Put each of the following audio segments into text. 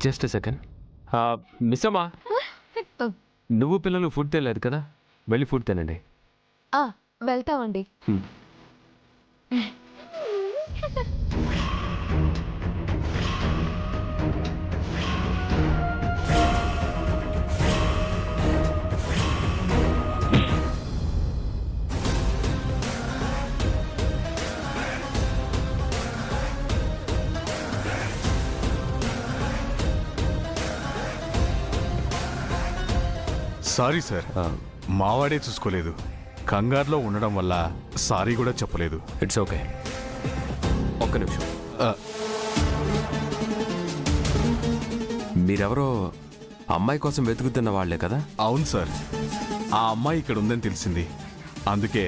Just second. Miss అమ్మా, నువ్వు పిల్లలు ఫుడ్ తినలేదు కదా, వెళ్ళి ఫుడ్ తినండి. వెళ్తామండి. సారీ సార్, మావాడే చూసుకోలేదు. కంగారులో ఉండడం వల్ల సారీ కూడా చెప్పలేదు. It's okay. ఒక్క నిమిషం. మీరెవరో అమ్మాయి కోసం వెతుకుతున్న వాళ్లే కదా? అవును సార్, ఆ అమ్మాయి ఇక్కడ ఉందని తెలిసింది. అందుకే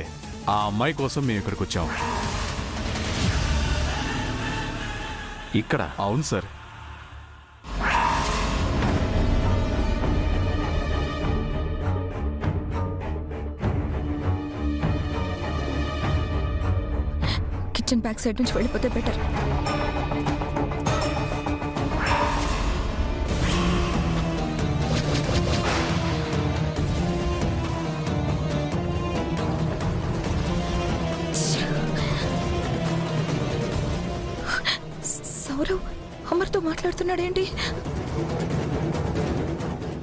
ఆ అమ్మాయి కోసం మేము ఇక్కడికి వచ్చాం. ఇక్కడ? అవును సార్. కిచెన్ బ్యాక్ సైడ్ నుంచి వెళ్ళిపోతే బెటర్. సౌరవ్ అమర్తో మాట్లాడుతున్నాడేంటి?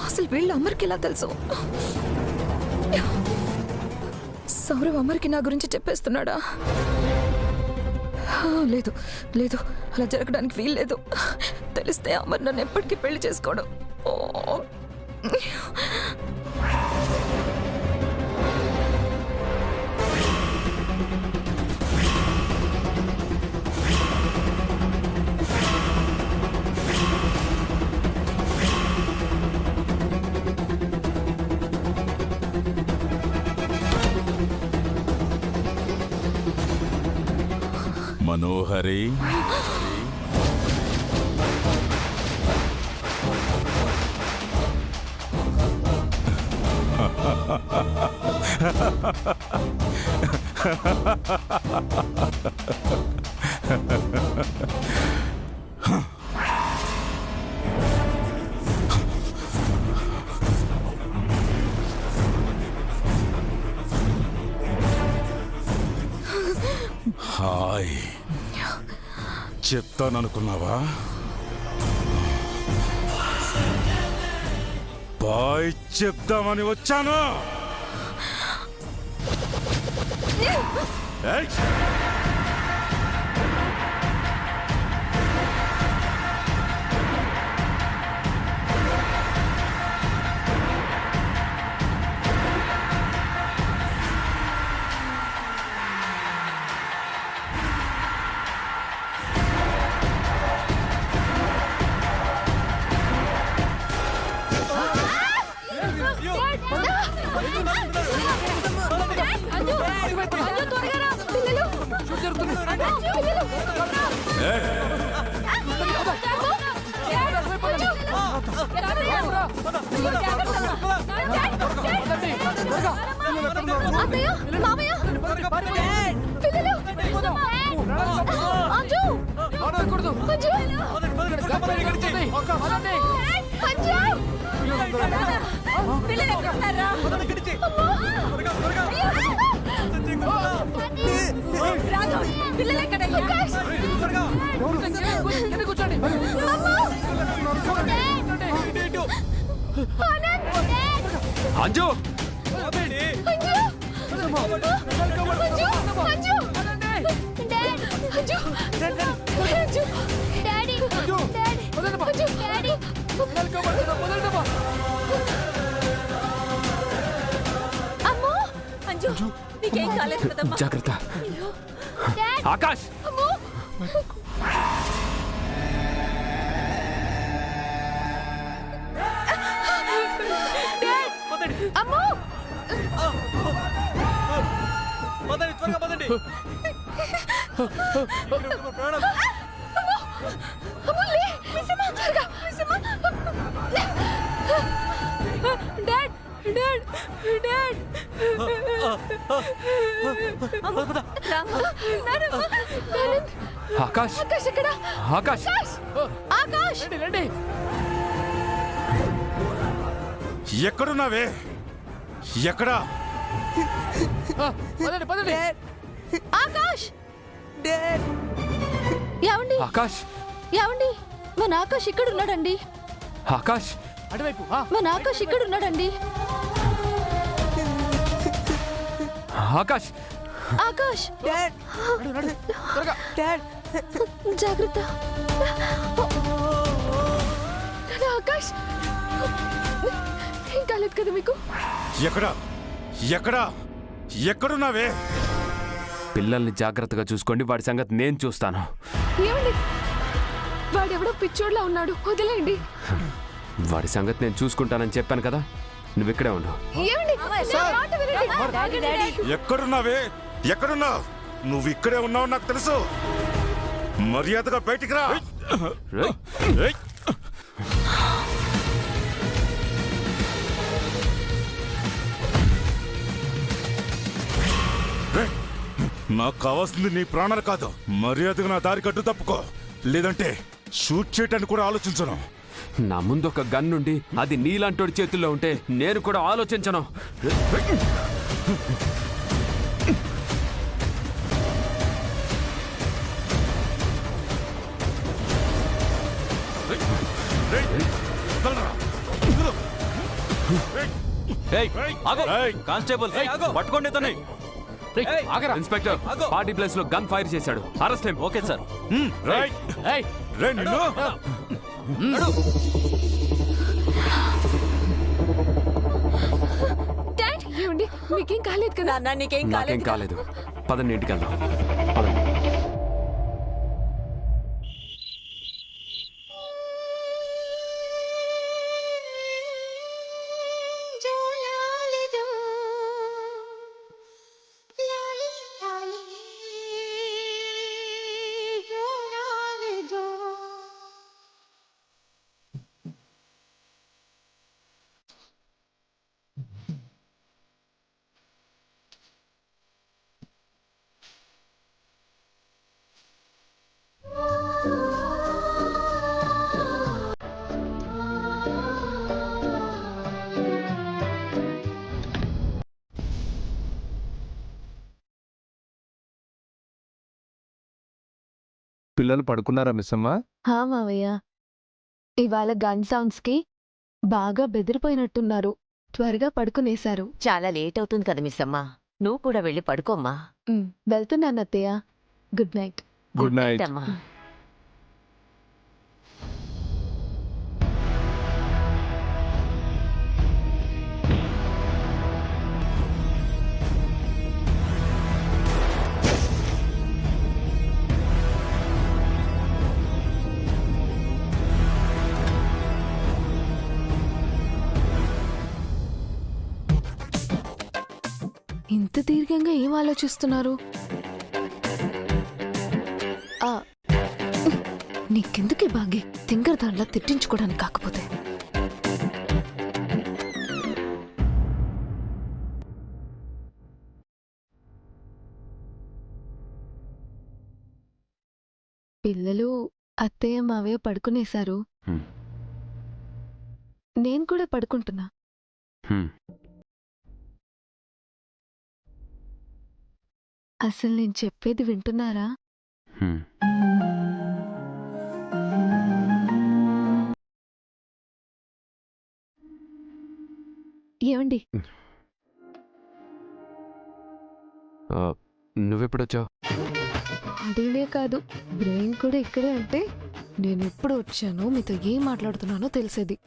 అసలు వీళ్ళు అమర్కి ఎలా తెలుసు? సౌరవ్ అమర్కి నా గురించి చెప్పేస్తున్నాడా? లేదు లేదు, అలా జరగడానికి వీల్లేదు. తెలిస్తే అమర్ నన్ను ఎప్పటికీ పెళ్లి చేసుకోవడం. మనోహరి, హాయ్. చెప్తాననుకున్నావా? బాయ్ చెప్దామని వచ్చాను. అంజు, జాగ్రత్త. ఆకాష్, ఆకాష్, ఆకాష్, ఆకాష్, ఆకాష్, రండి. ఎక్కడున్నావే? ఎక్కడా? ఆకాష్ ఏమండి ఆకాష్ ఏమండి మన ఆకాష్ ఇక్కడ ఉన్నాడండి. ఆకాష్ మన ఆకాష్ ఇక్కడ ఉన్నాడండి. ఆకాష్ ఆకాష్ జాగ్రత్త నాన్న, ఆకాష్ ఏం కాలేదు కదా మీకు? ఎక్కడా? ఎక్కడా? ఎక్కడున్నావే? పిల్లల్ని జాగ్రత్తగా చూసుకోండి, వాడి సంగతి నేను చూస్తాను. ఏమండి వాడెవడో పిచ్చోడ్లా ఉన్నాడు, వదిలేయండి. వాడి సంగతి నేను చూసుకుంటానని చెప్పాను కదా, నువ్వు ఇక్కడే ఉండు. ఏమండి నా మాట వినండి. ఎక్కడున్నావే? ఎక్కడున్నావు? నువ్వు ఇక్కడే ఉన్నావు నాకు తెలుసు. మర్యాదగా బయటికి రా. రేయ్, ఏయ్! రేయ్! నాకు కావాల్సింది నీ ప్రాణాలు కాదు. మర్యాదగా నా దారి కట్టు తప్పుకో, లేదంటే షూట్ చేయటానికి కూడా ఆలోచించను. నా ముందు ఒక గన్ నుండి అది నీలాంటోడి చేతుల్లో ఉంటే నేను కూడా ఆలోచించను. కానిస్టేబుల్ పట్టుకోండి ఇతన్ని. ఇన్స్పెక్టర్ పార్టీ ప్లేస్ లో గన్ ఫైర్ చేశాడు, అరెస్ట్ హిమ్. Okay sir. రేయ్! రేయ్ నిన్ను! డాడ్ ఏమండి మీకేం కాలేదు కదా? నాకేం కాలేదు. పదండి ఇంటికి వెళ్దాం. పదండి. పిల్లలు పడుకున్నారా మిస్సమ్మ? హా మావయ్య, ఇవాళ గన్ సౌండ్స్ కి బాగా బెదిరిపోయినట్టున్నారు. త్వరగా పడుకునేశారు. చాలా లేట్ అవుతుంది కదా మిస్సమ్మ, నువ్వు కూడా వెళ్ళి పడుకోమ్మా. వెళ్తున్నాను అత్తయ్య. Good night. Good night. అమ్మా. ఇంత దీర్ఘంగా ఏం ఆలోచిస్తున్నారు? నీకెందుకే బాగే తింగర్ దాంట్లో తిట్టించుకోవడానికి కాకపోతే. పిల్లలు అత్తయ్య మావయ్య పడుకునేశారు. నేను కూడా పడుకుంటున్నా. అసలు నేను చెప్పేది వింటున్నారా? ఏమండి నువ్వెప్పుడొచ్చావు? అదేనే కాదు, బ్రెయిన్ కూడా ఇక్కడే అంటే నేను ఎప్పుడు వచ్చానో మీతో ఏం మాట్లాడుతున్నానో తెలిసేది.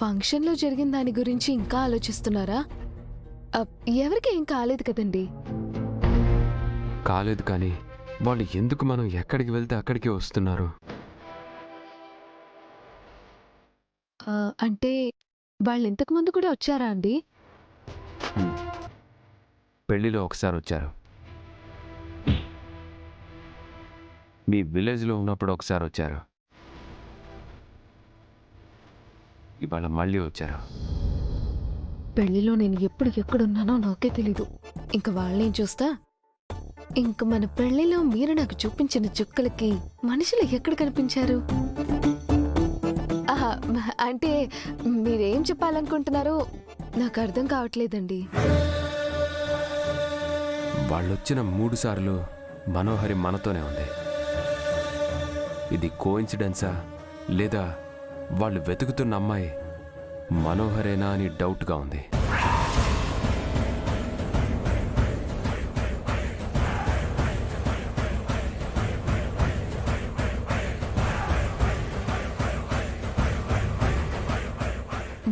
ఫంక్షన్లో జరిగిన దాని గురించి ఇంకా ఆలోచిస్తున్నారా? ఎవరికి ఏం కాలేదు కదండి. కాలేదు, కానీ వాళ్ళు ఎందుకు మనం ఎక్కడికి వెళ్తే అక్కడికి వస్తున్నారు? అంటే వాళ్ళు ఇంతకు ముందు కూడా వచ్చారా అండి? పెళ్లిలో ఒకసారి వచ్చారు, మీ విలేజ్లో ఉన్నప్పుడు ఒకసారి వచ్చారు, ఇవాళ మళ్ళీ వచ్చారు. పెళ్లిలో నేను ఎప్పుడు ఎక్కడున్నానో నాకే తెలీదు. ఇంక వాళ్ళేం చూస్తా? ఇంక మన పెళ్లిలో మీరు నాకు చూపించిన చుక్కలకి మనుషులు ఎక్కడ కనిపించారు? అంటే మీరేం చెప్పాలనుకుంటున్నారో నాకు అర్థం కావట్లేదండి. వాళ్ళొచ్చిన 3 సార్లు మనోహరి మనతోనే ఉంది. ఇది కోఇన్సిడెన్సా లేదా వాళ్ళు వెతుకుతున్న అమ్మాయి మనోహరేనా అని డౌట్గా ఉంది.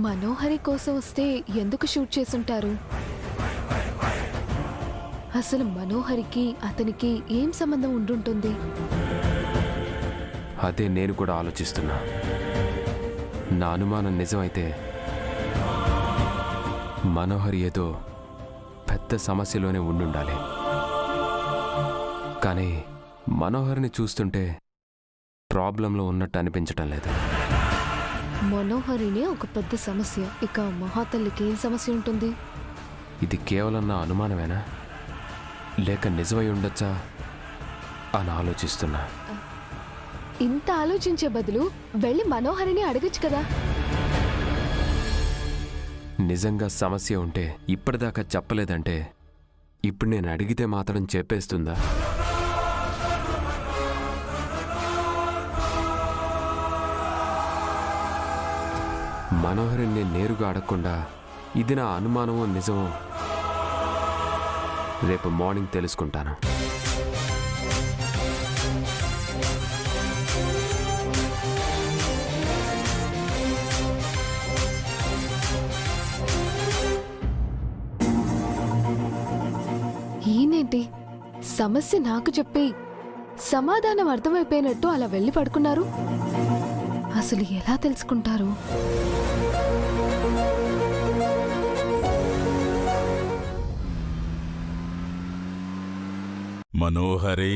మనోహరి కోసం వస్తే ఎందుకు షూట్ చేసుంటారు? అసలు మనోహరికి అతనికి ఏం సంబంధం ఉండుంటుంది? అదే నేను కూడా ఆలోచిస్తున్నా. నా అనుమానం నిజమైతే మనోహరి ఏదో పెద్ద సమస్యలోనే ఉండుండాలి. కానీ మనోహరిని చూస్తుంటే ప్రాబ్లంలో ఉన్నట్టు అనిపించటం లేదు. మనోహరినే ఒక పెద్ద సమస్య, ఇక మహాతల్లికి ఏం సమస్య ఉంటుంది? ఇది కేవలం నా అనుమానమేనా లేక నిజమై ఉండొచ్చా అని ఆలోచిస్తున్నా. ఇంత ఆలోచించే బదులు వెళ్ళి మనోహరిని అడగచ్చు కదా. నిజంగా సమస్య ఉంటే ఇప్పటిదాకా చెప్పలేదంటే ఇప్పుడు నేను అడిగితే మాత్రం చెప్పేస్తుందా? మనోహరిని నేను నేరుగా అడగకుండా ఇది నా అనుమానమో నిజమో రేపు మార్నింగ్ తెలుసుకుంటాను. ఈయనేంటి సమస్య నాకు చెప్పి సమాధానం అర్థమైపోయినట్టు అలా వెళ్ళి పడుకున్నారు? అసలు ఎలా తెలుసుకుంటారు? మనోహరి,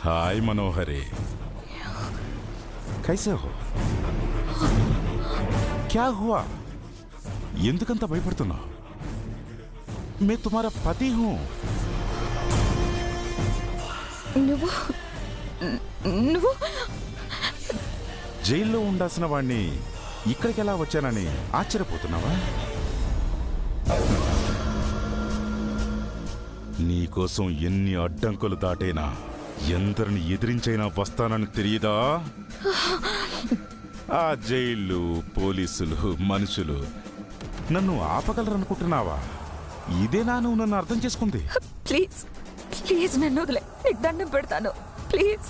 హాయ్ మనోహరి, कैसे हो? क्या हुआ? ఎందుకంత భయపడుతున్నావు? मैं तुम्हारा पति हूं. నువ్వు నువ్వు జైల్లో ఉండాల్సిన వాణ్ణి ఇక్కడికి ఎలా వచ్చానని ఆశ్చర్యపోతున్నావా? నీకోసం ఎన్ని అడ్డంకులు దాటైనా ఎందరిని ఎదిరించైనా వస్తానని తెలియదా? ఆ జైళ్ళు, పోలీసులు, మనుషులు నన్ను ఆపగలరనుకుంటున్నావా? ఇదేనా నువ్వు నన్ను అర్థం చేసుకుంది? ప్లీజ్ ప్లీజ్ నన్ను వదిలే, నీకు దండం పెడతాను ప్లీజ్.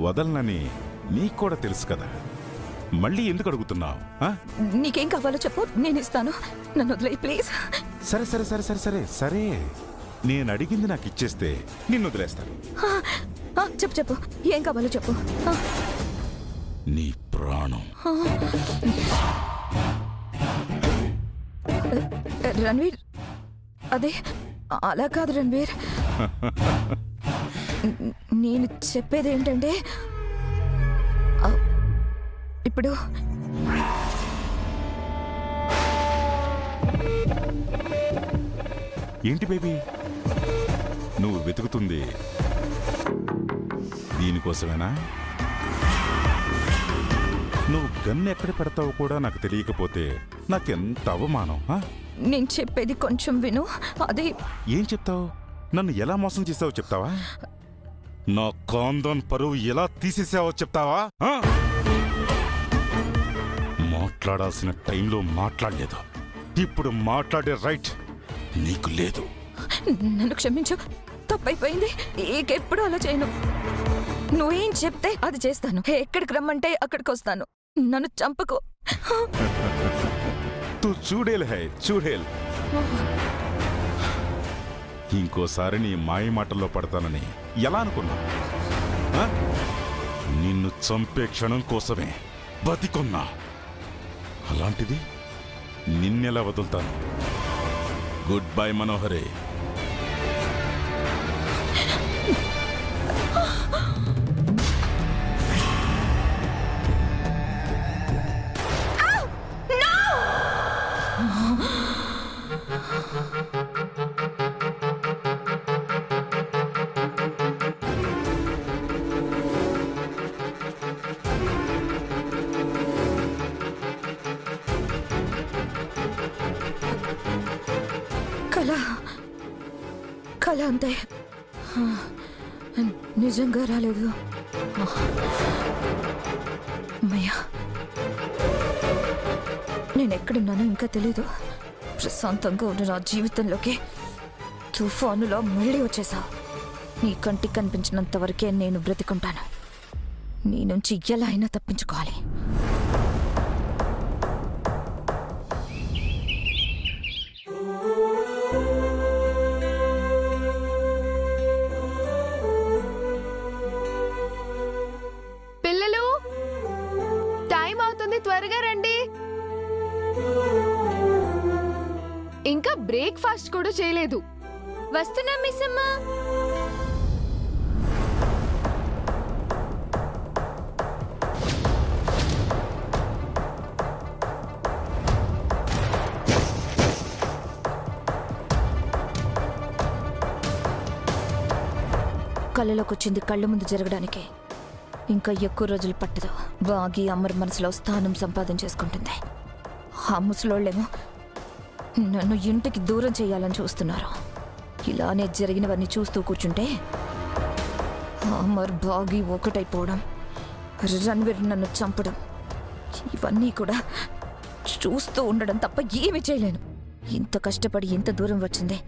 వదలనని నీకు కూడా తెలుసు కదా, మళ్ళీ ఎందుకు అడుగుతున్నావు? నీకేం కావాలో చెప్పు, నేను ఇస్తాను. నన్ను వదిలే ప్లీజ్. సరే సరే సరే సరే సరే సరే, నేను అడిగింది నాకు ఇచ్చేస్తే నిన్ను వదిలేస్తాను. చెప్పు చెప్పు, ఏం కావాలో చెప్పు. నీ ప్రాణం. రణ్వీర్, అదే అలా కాదు రణ్వీర్. నేను చెప్పేది ఏంటంటే ఇప్పుడు ఏంటి బేబీ నువ్వు వెతుకుతుంది? దీనికోసమేనా? నువ్వు గన్ను ఎక్కడ పెడతావో కూడా నాకు తెలియకపోతే నాకెంత అవమానం. నేను చెప్పేది కొంచెం విను. అదే ఏం చెప్తావు? నన్ను ఎలా మోసం చేసావో చెప్తావా? నా కాందన్ పరువు ఎలా తీసేసావో చెప్తావా? మాట్లాడాల్సిన టైంలో మాట్లాడలేదు, ఇప్పుడు మాట్లాడే రైట్ నీకు లేదు. నన్ను క్షమించు, తప్పైపోయింది. ఇంకెప్పుడు అలా చేయను. నువ్వేం చెప్తే అది చేస్తాను. ఎక్కడికి రమ్మంటే అక్కడికి వస్తాను. నన్ను చంపకు. తూ చూడేల్ హై చూడేల్. ఇంకోసారి నీ మాయ మాటల్లో పడతానని ఎలా అనుకున్నా? నిన్ను చంపే క్షణం కోసమే బతికున్నా. అలాంటిది నిన్నెలా వదులుతాను? Good bye మనోహరే. కళ కళ అంతే, నిజంగా రాలేదు. అమ్మయ్యా, నేను ఎక్కడున్నానో ఇంకా తెలీదు. ప్రశాంతంగా ఉన్న నా జీవితంలోకి తుఫానులో మళ్ళీ వచ్చేసావు. నీ కంటికి కనిపించినంత వరకే నేను బ్రతికుంటాను. నీ నుంచి ఎలా అయినా తప్పించుకోవాలి. పిల్లలు, టైం అవుతుంది, త్వరగా రండి. ఇంకా బ్రేక్ఫాస్ట్ కూడా చేయలేదు. వస్తున్నా మిస్ అమ్మా. కళ్ళలోకి వచ్చింది కళ్ళ ముందు జరగడానికి ఇంకా ఎక్కువ రోజులు పట్టదు. బాగి అమర్ మనసులో స్థానం సంపాదించేసుకుంటుంది. ఆ ముసలోళ్ళేమో నన్ను ఇంటికి దూరం చేయాలని చూస్తున్నారు. ఇలానే జరిగినవన్నీ చూస్తూ కూర్చుంటే అమర్ బాగి ఒకటైపోవడం, రణ్వీర్ నన్ను చంపడం, ఇవన్నీ కూడా చూస్తూ ఉండడం తప్ప ఏమీ చేయలేను. ఇంత కష్టపడి ఇంత దూరం వచ్చిందే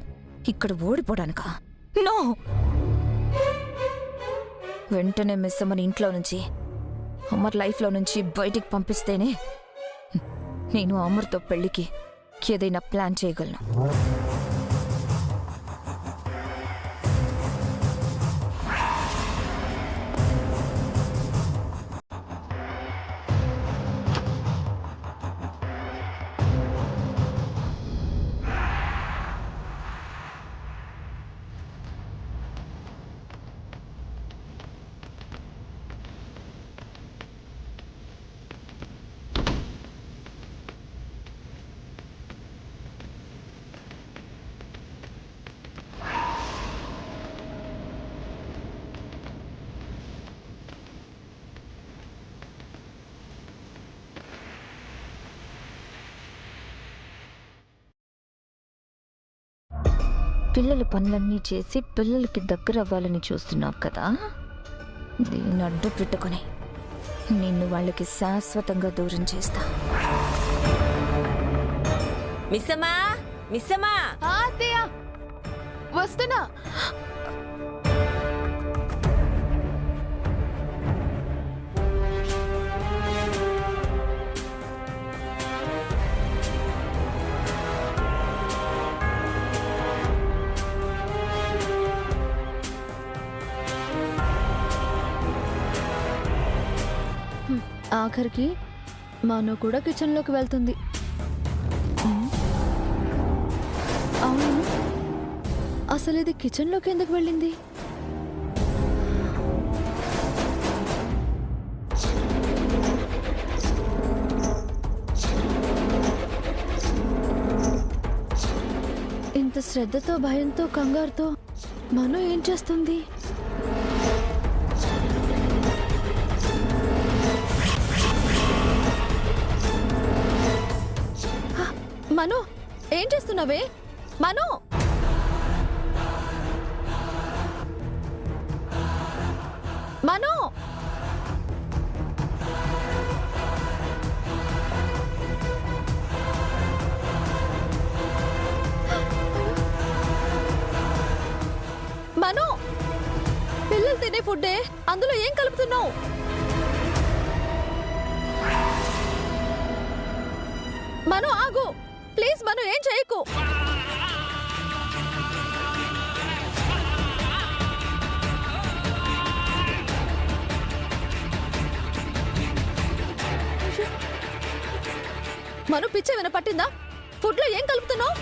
ఇక్కడ ఓడిపోవడానికా? నో! వెంటనే మిస్ అమ్మని ఇంట్లో నుంచి, అమర్ లైఫ్లో నుంచి బయటికి పంపిస్తేనే నేను అమర్తో పెళ్లికి ఏదైనా ప్లాన్ చేయగలను. పిల్లల పనులన్నీ చేసి పిల్లలకి దగ్గర అవ్వాలని చూస్తున్నావు కదా, దీన్ని అడ్డు పెట్టుకొని నిన్ను వాళ్ళకి శాశ్వతంగా దూరం చేస్తా. మిస్సమ్మా, మిస్సమ్మా, అత్తయ్య వస్తున్నా. ఆఖరికి మాను కూడా కిచెన్లోకి వెళ్తుంది. అవును, అసలు ఇది కిచెన్లోకి ఎందుకు వెళ్ళింది? ఇంత శ్రద్ధతో, భయంతో, కంగారుతో మను ఏం చేస్తుంది? మను, ఏం చేస్తున్నావే? మను, మను, మను, పిల్లలు తినే ఫుడ్డే, అందులో ఏం కలుపుతున్నావు? మను ఆగు ప్లీజ్, మను ఏం చేయకు. మను పిచ్చేమైనా పట్టిందా? ఫుడ్ లో ఏం కలుపుతున్నావు?